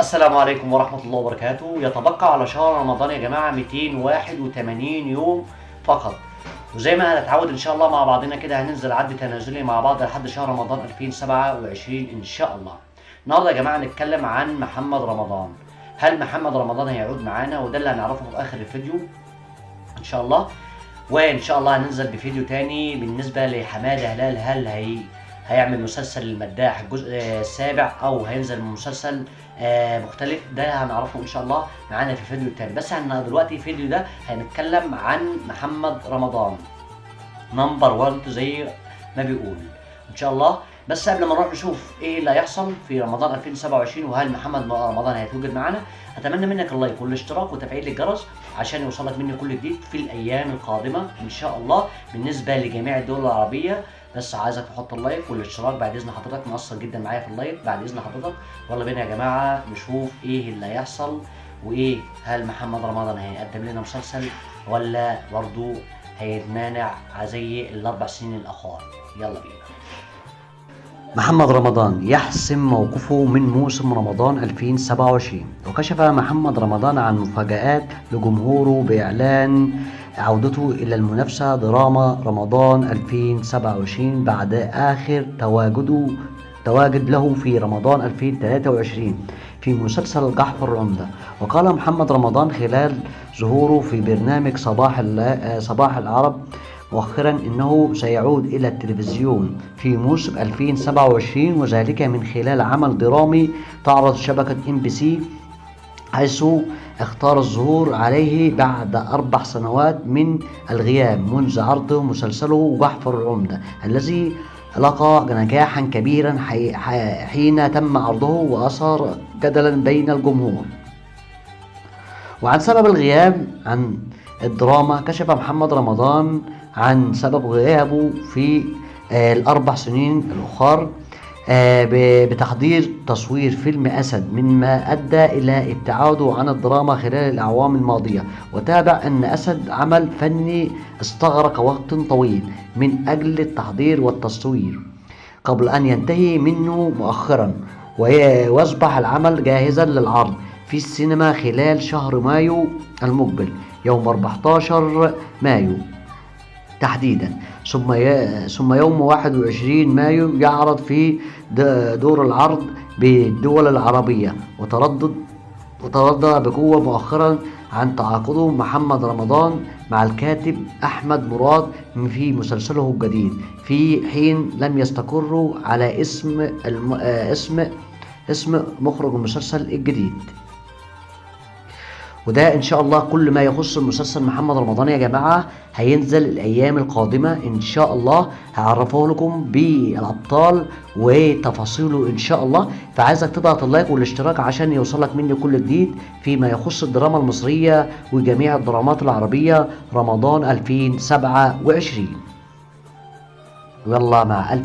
السلام عليكم ورحمة الله وبركاته. يتبقى على شهر رمضان يا جماعة 281 يوم فقط، وزي ما هنتعود ان شاء الله مع بعضنا كده هننزل عد تنازلي مع بعض لحد شهر رمضان 2027 ان شاء الله. النهارده يا جماعة نتكلم عن محمد رمضان. هل محمد رمضان هيعود معانا؟ وده اللي هنعرفه في اخر الفيديو ان شاء الله. وان شاء الله هننزل بفيديو تاني بالنسبة لحمادة هلال، هل هيعمل مسلسل المداح الجزء السابع او هينزل مسلسل مختلف؟ ده هنعرفه ان شاء الله معانا في الفيديو التاني. بس احنا دلوقتي الفيديو ده هنتكلم عن محمد رمضان نمبر 1 زي ما بيقول ان شاء الله. بس قبل ما نروح نشوف ايه اللي هيحصل في رمضان 2027 وهل محمد رمضان هيتواجد معانا، اتمنى منك اللايك والاشتراك وتفعيل الجرس عشان يوصلك مني كل جديد في الايام القادمه ان شاء الله بالنسبه لجميع الدول العربيه. بس عايزك تحط اللايك والاشتراك بعد اذن حضرتك، مؤثر جدا معايا في اللايك بعد اذن حضرتك. يلا بينا يا جماعه نشوف ايه اللي هيحصل، وايه هل محمد رمضان هيقدم لنا مسلسل ولا برضه هيتمانع زي الاربع سنين الاخر. يلا بينا. محمد رمضان يحسم موقفه من موسم رمضان 2027. وكشف محمد رمضان عن مفاجآت لجمهوره بإعلان عودته إلى المنافسة دراما رمضان 2027 بعد آخر تواجد له في رمضان 2023 في مسلسل جعفر العمدة. وقال محمد رمضان خلال ظهوره في برنامج صباح العرب مؤخرا انه سيعود الى التلفزيون في موسم 2027، وذلك من خلال عمل درامي تعرض شبكة MBC، حيث اختار الظهور عليه بعد 4 سنوات من الغياب منذ عرض مسلسله جعفر العمدة الذي لقى نجاحا كبيرا حين تم عرضه وأثار جدلا بين الجمهور. وعن سبب الغياب عن الدراما كشف محمد رمضان عن سبب غيابه في ال4 سنين الأخر بتحضير تصوير فيلم أسد، مما أدى إلى ابتعاده عن الدراما خلال الأعوام الماضية. وتابع أن أسد عمل فني استغرق وقت طويل من أجل التحضير والتصوير قبل أن ينتهي منه مؤخرا، ويصبح العمل جاهزا للعرض في السينما خلال شهر مايو المقبل يوم 14 مايو تحديدا، ثم يوم 21 مايو يعرض في دور العرض بالدول العربية. وتردد بقوة مؤخرا عن تعاقده محمد رمضان مع الكاتب أحمد مراد في مسلسله الجديد، في حين لم يستقروا على اسم مخرج المسلسل الجديد. وده ان شاء الله كل ما يخص المسلسل محمد رمضان يا جماعه. هينزل الايام القادمه ان شاء الله، هعرفه لكم بالابطال وتفاصيله ان شاء الله. فعايزك تضغط اللايك والاشتراك عشان يوصلك مني كل جديد فيما يخص الدراما المصريه وجميع الدرامات العربيه رمضان 2027. يلا مع الف